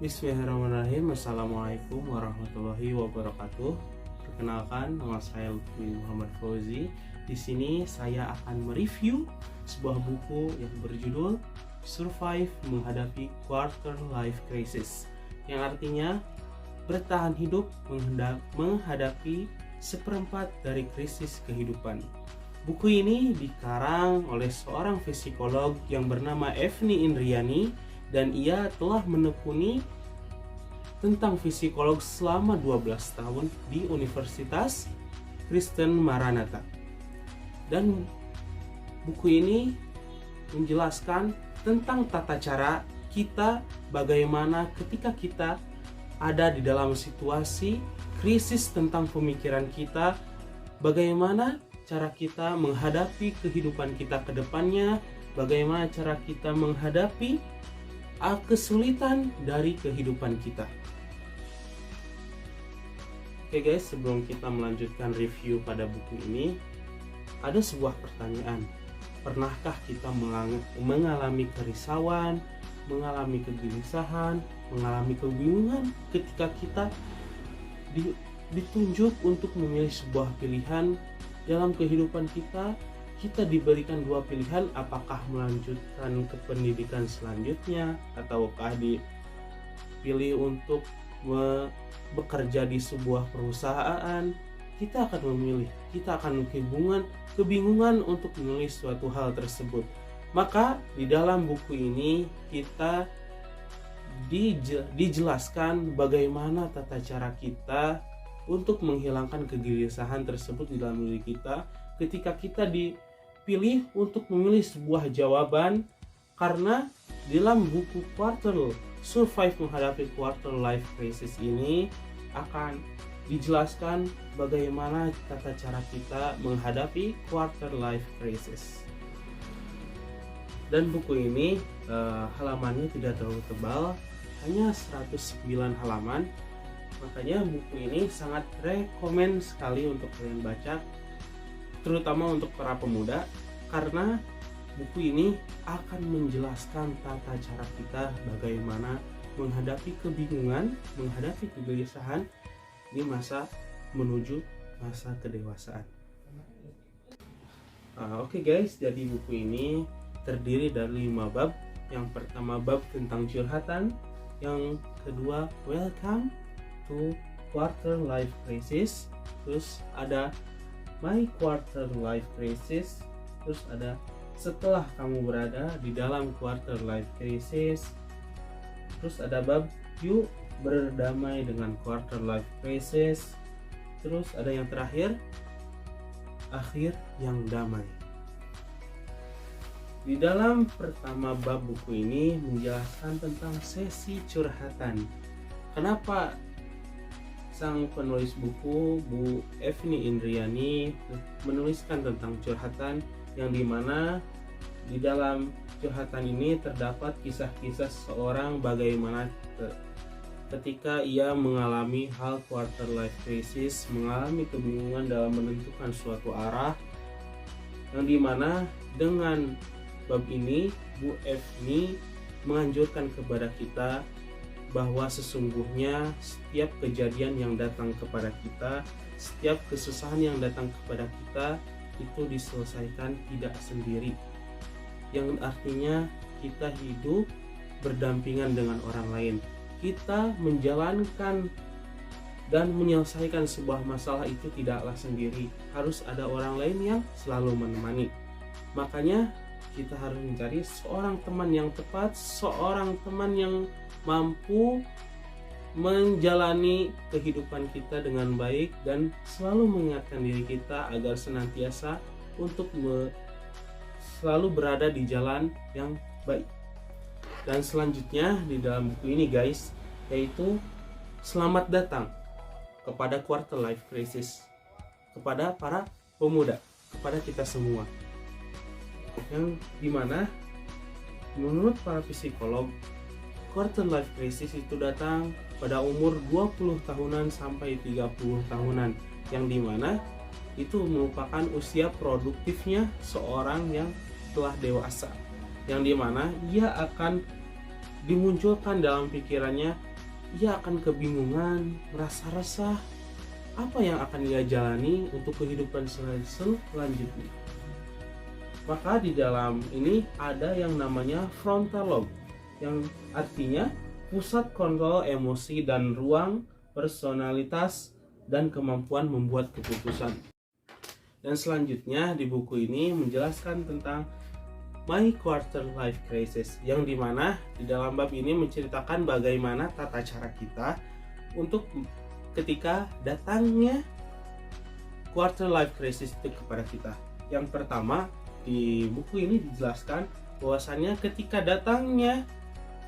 Bismillahirrahmanirrahim. Assalamualaikum warahmatullahi wabarakatuh. Perkenalkan, nama saya Lutfi Muhammad Fauzi. Di sini saya akan mereview sebuah buku yang berjudul Survive Menghadapi Quarter Life Crisis, yang artinya bertahan hidup menghadapi seperempat dari krisis kehidupan. Buku ini dikarang oleh seorang psikolog yang bernama Evni Indriani, dan ia telah menekuni tentang psikolog selama 12 tahun di Universitas Kristen Maranatha. Dan buku ini menjelaskan tentang tata cara kita, bagaimana ketika kita ada di dalam situasi krisis tentang pemikiran kita, bagaimana cara kita menghadapi kehidupan kita ke depannya, bagaimana cara kita menghadapi kesulitan dari kehidupan kita. Oke guys, sebelum kita melanjutkan review pada buku ini, ada sebuah pertanyaan. Pernahkah kita mengalami kerisauan, mengalami kegelisahan, mengalami kebingungan ketika kita ditunjuk untuk memilih sebuah pilihan dalam kehidupan kita? Kita diberikan dua pilihan, apakah melanjutkan ke pendidikan selanjutnya ataukah dipilih untuk bekerja di sebuah perusahaan. Kita akan memilih, kita akan kebingungan untuk memilih suatu hal tersebut. Maka di dalam buku ini kita dijelaskan bagaimana tata cara kita untuk menghilangkan kegelisahan tersebut di dalam diri kita ketika kita dipilih untuk memilih sebuah jawaban. Karena dalam buku Survive Menghadapi Quarter Life Crisis ini akan dijelaskan bagaimana tata cara kita menghadapi quarter life crisis. Dan buku ini halamannya tidak terlalu tebal, hanya 109 halaman. Makanya buku ini sangat rekomen sekali untuk kalian baca, terutama untuk para pemuda, karena buku ini akan menjelaskan tata cara kita bagaimana menghadapi kebingungan, menghadapi kegelisahan di masa menuju masa kedewasaan. Oke guys, jadi buku ini terdiri dari 5 bab. Yang pertama bab tentang curhatan, yang kedua welcome to quarter life crisis, terus ada my quarter life crisis, terus ada setelah kamu berada di dalam quarter life crisis, terus ada bab yuk berdamai dengan quarter life crisis, terus ada yang terakhir akhir yang damai. Di dalam pertama bab buku ini menjelaskan tentang sesi curhatan. Kenapa sang penulis buku, Bu Evni Indriani, menuliskan tentang curhatan, yang dimana di dalam curhatan ini terdapat kisah-kisah seorang bagaimana ketika ia mengalami hal quarter life crisis, mengalami kebingungan dalam menentukan suatu arah, yang dimana dengan bab ini Bu Evni menganjurkan kepada kita bahwa sesungguhnya setiap kejadian yang datang kepada kita, setiap kesusahan yang datang kepada kita itu diselesaikan tidak sendiri, yang artinya kita hidup berdampingan dengan orang lain. Kita menjalankan dan menyelesaikan sebuah masalah itu tidaklah sendiri, harus ada orang lain yang selalu menemani. Makanya kita harus mencari seorang teman yang tepat, seorang teman yang mampu menjalani kehidupan kita dengan baik dan selalu mengingatkan diri kita agar senantiasa untuk selalu berada di jalan yang baik. Dan selanjutnya di dalam buku ini guys, yaitu selamat datang kepada quarter life crisis, kepada para pemuda, kepada kita semua, yang dimana menurut para psikolog quarter life crisis itu datang pada umur 20 tahunan sampai 30 tahunan, yang dimana itu merupakan usia produktifnya seorang yang telah dewasa, yang dimana ia akan dimunculkan dalam pikirannya ia akan kebingungan, merasa resah, apa yang akan ia jalani untuk kehidupan selanjutnya. Maka di dalam ini ada yang namanya frontal lobe, yang artinya pusat kontrol emosi dan ruang personalitas dan kemampuan membuat keputusan. Dan selanjutnya di buku ini menjelaskan tentang My Quarter Life Crisis, yang dimana di dalam bab ini menceritakan bagaimana tata cara kita untuk ketika datangnya quarter life crisis itu kepada kita. Yang pertama, di buku ini dijelaskan bahwasannya ketika datangnya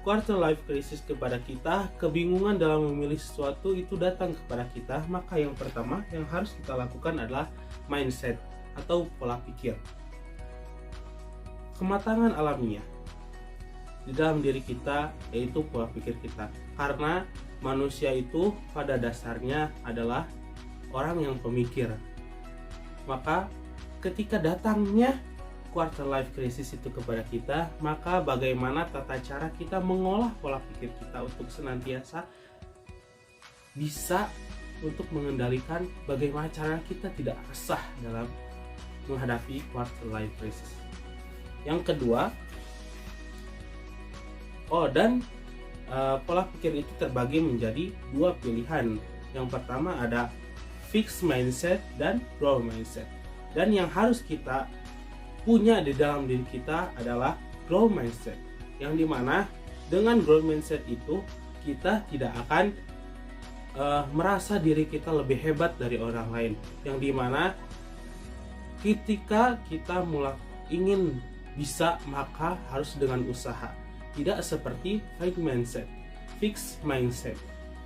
quarter life crisis kepada kita, kebingungan dalam memilih sesuatu itu datang kepada kita, maka yang pertama yang harus kita lakukan adalah mindset atau pola pikir. Kematangan alamiah di dalam diri kita yaitu pola pikir kita, karena manusia itu pada dasarnya adalah orang yang pemikir. Maka ketika datangnya quarter life crisis itu kepada kita, maka bagaimana tata cara kita mengolah pola pikir kita untuk senantiasa bisa untuk mengendalikan bagaimana cara kita tidak resah dalam menghadapi quarter life crisis. Yang kedua, pola pikir itu terbagi menjadi dua pilihan. Yang pertama ada fixed mindset dan growth mindset. Dan yang harus kita punya di dalam diri kita adalah growth mindset, yang dimana dengan growth mindset itu kita tidak akan merasa diri kita lebih hebat dari orang lain, yang dimana ketika kita ingin bisa maka harus dengan usaha, tidak seperti fixed mindset,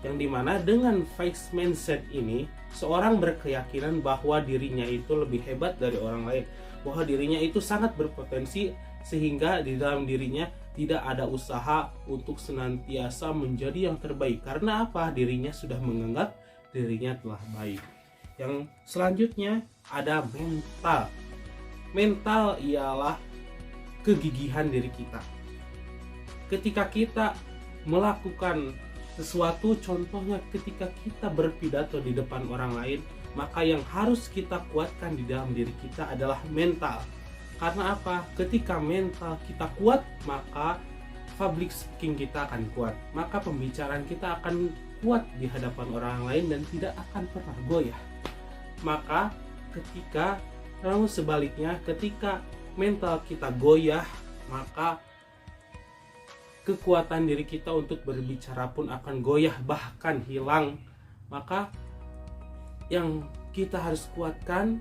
yang dimana dengan fixed mindset ini seorang berkeyakinan bahwa dirinya itu lebih hebat dari orang lain, bahwa dirinya itu sangat berpotensi, sehingga di dalam dirinya tidak ada usaha untuk senantiasa menjadi yang terbaik. Karena apa? Dirinya sudah menganggap dirinya telah baik. Yang selanjutnya ada mental. Mental ialah kegigihan diri kita. Ketika kita melakukan sesuatu, contohnya ketika kita berpidato di depan orang lain, maka yang harus kita kuatkan di dalam diri kita adalah mental. Karena apa? Ketika mental kita kuat, maka public speaking kita akan kuat, maka pembicaraan kita akan kuat di hadapan orang lain dan tidak akan pernah goyah. Maka lalu sebaliknya, ketika mental kita goyah, maka kekuatan diri kita untuk berbicara pun akan goyah, bahkan hilang. Maka yang kita harus kuatkan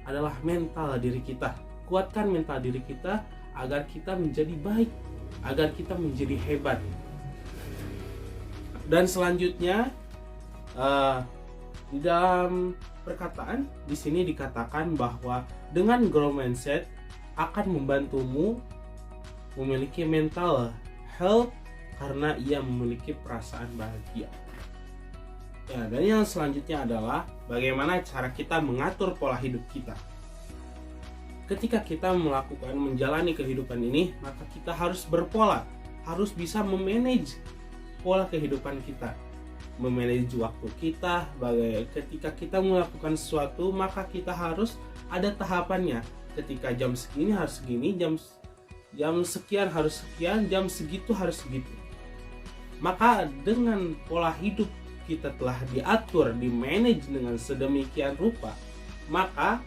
adalah mental diri kita. Kuatkan mental diri kita agar kita menjadi baik, agar kita menjadi hebat. Dan selanjutnya di dalam perkataan di sini dikatakan bahwa dengan growth mindset akan membantumu memiliki mental health karena ia memiliki perasaan bahagia. Ya, dan yang selanjutnya adalah bagaimana cara kita mengatur pola hidup kita. Ketika kita menjalani kehidupan ini, maka kita harus berpola, harus bisa memanage pola kehidupan kita, memanage waktu kita. Ketika kita melakukan sesuatu, maka kita harus ada tahapannya. Ketika jam segini harus segini, jam sekian harus sekian, jam segitu harus segitu. Maka dengan pola hidup kita telah diatur, dimanage dengan sedemikian rupa, maka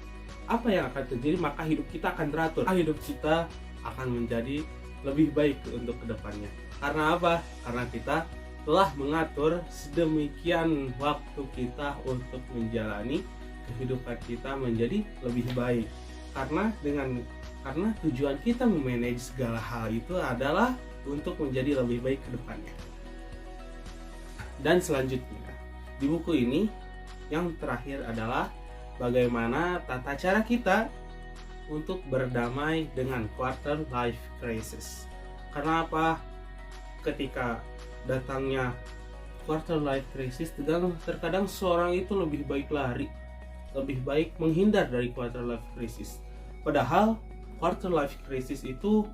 apa yang akan terjadi? Maka hidup kita akan teratur, hidup kita akan menjadi lebih baik untuk kedepannya. Karena apa? Karena kita telah mengatur sedemikian waktu kita untuk menjalani kehidupan kita menjadi lebih baik. Karena tujuan kita memanage segala hal itu adalah untuk menjadi lebih baik ke depannya. Dan selanjutnya di buku ini yang terakhir adalah bagaimana tata cara kita untuk berdamai dengan quarter life crisis. Karena apa? Ketika datangnya quarter life crisis, terkadang seorang itu lebih baik lari, lebih baik menghindar dari quarter life crisis. Padahal quarter life crisis itu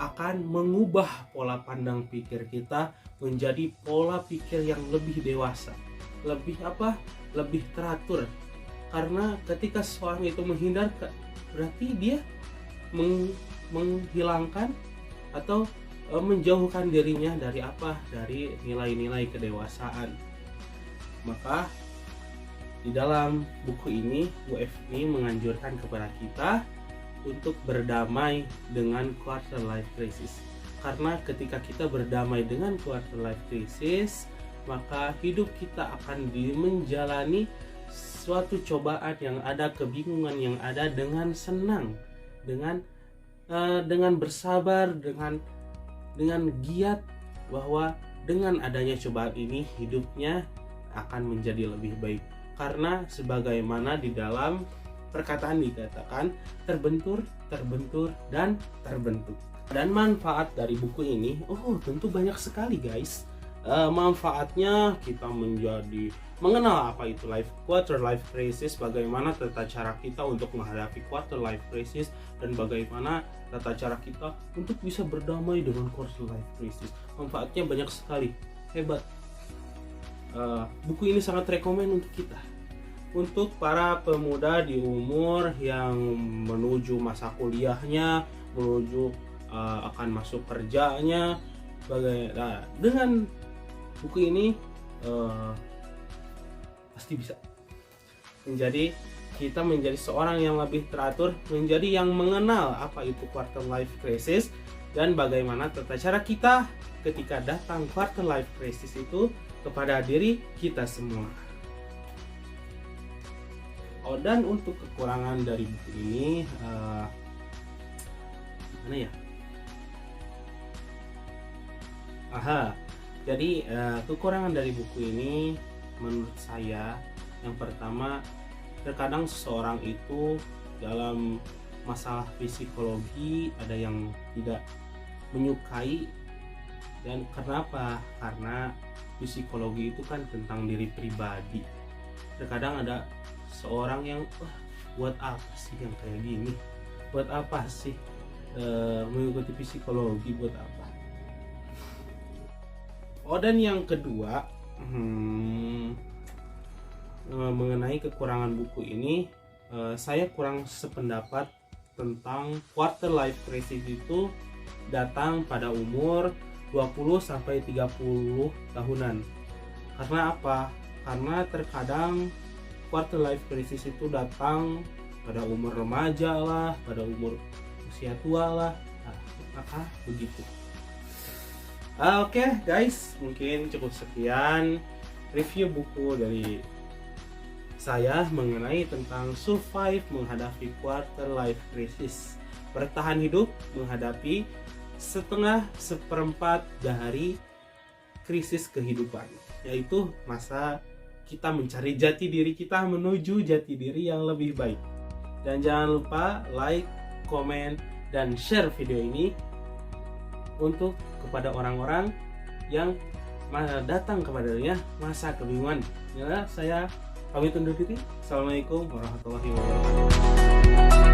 akan mengubah pola pandang pikir kita, menjadi pola pikir yang lebih dewasa, lebih lebih teratur. Karena ketika seorang itu menghindar, berarti dia menghilangkan atau menjauhkan dirinya dari nilai-nilai kedewasaan. Maka di dalam buku ini Bu Evni menganjurkan kepada kita untuk berdamai dengan quarter life crisis. Karena ketika kita berdamai dengan quarter life crisis, maka hidup kita akan menjalani suatu cobaan yang ada, kebingungan yang ada dengan senang, dengan bersabar, dengan giat, bahwa dengan adanya cobaan ini hidupnya akan menjadi lebih baik. Karena sebagaimana di dalam perkataan dikatakan, terbentur, dan terbentuk. Dan manfaat dari buku ini, tentu banyak sekali guys. Manfaatnya kita menjadi mengenal apa itu quarter life crisis, bagaimana tata cara kita untuk menghadapi quarter life crisis, dan bagaimana tata cara kita untuk bisa berdamai dengan quarter life crisis. Manfaatnya banyak sekali, hebat. Buku ini sangat rekomen untuk kita, untuk para pemuda di umur yang menuju masa kuliahnya, menuju akan masuk kerjanya. Dengan buku ini pasti bisa kita menjadi seorang yang lebih teratur, menjadi yang mengenal apa itu quarter life crisis, dan bagaimana tata cara kita ketika datang quarter life crisis itu kepada diri kita semua. Dan untuk kekurangan dari buku ini, gimana ya? Jadi kekurangan dari buku ini menurut saya, yang pertama, terkadang seseorang itu dalam masalah psikologi ada yang tidak menyukai. Dan kenapa? Karena psikologi itu kan tentang diri pribadi. Terkadang ada seorang yang buat apa sih yang kayak gini, buat apa sih mengikuti psikologi, buat apa. Dan yang kedua, mengenai kekurangan buku ini, saya kurang sependapat tentang quarter life crisis itu datang pada umur 20-30 tahunan. Karena apa? Karena terkadang quarter life crisis itu datang pada umur remaja lah, pada umur usia tua lah. Maka begitu. Oke guys, mungkin cukup sekian review buku dari saya mengenai tentang survive menghadapi quarter life crisis, bertahan hidup menghadapi seperempat dari krisis kehidupan, yaitu masa kita mencari jati diri kita menuju jati diri yang lebih baik. Dan jangan lupa like, komen, dan share video ini untuk kepada orang-orang yang datang kepadanya masa kebingungan. Ya, saya pamit undur diri. Assalamualaikum warahmatullahi wabarakatuh.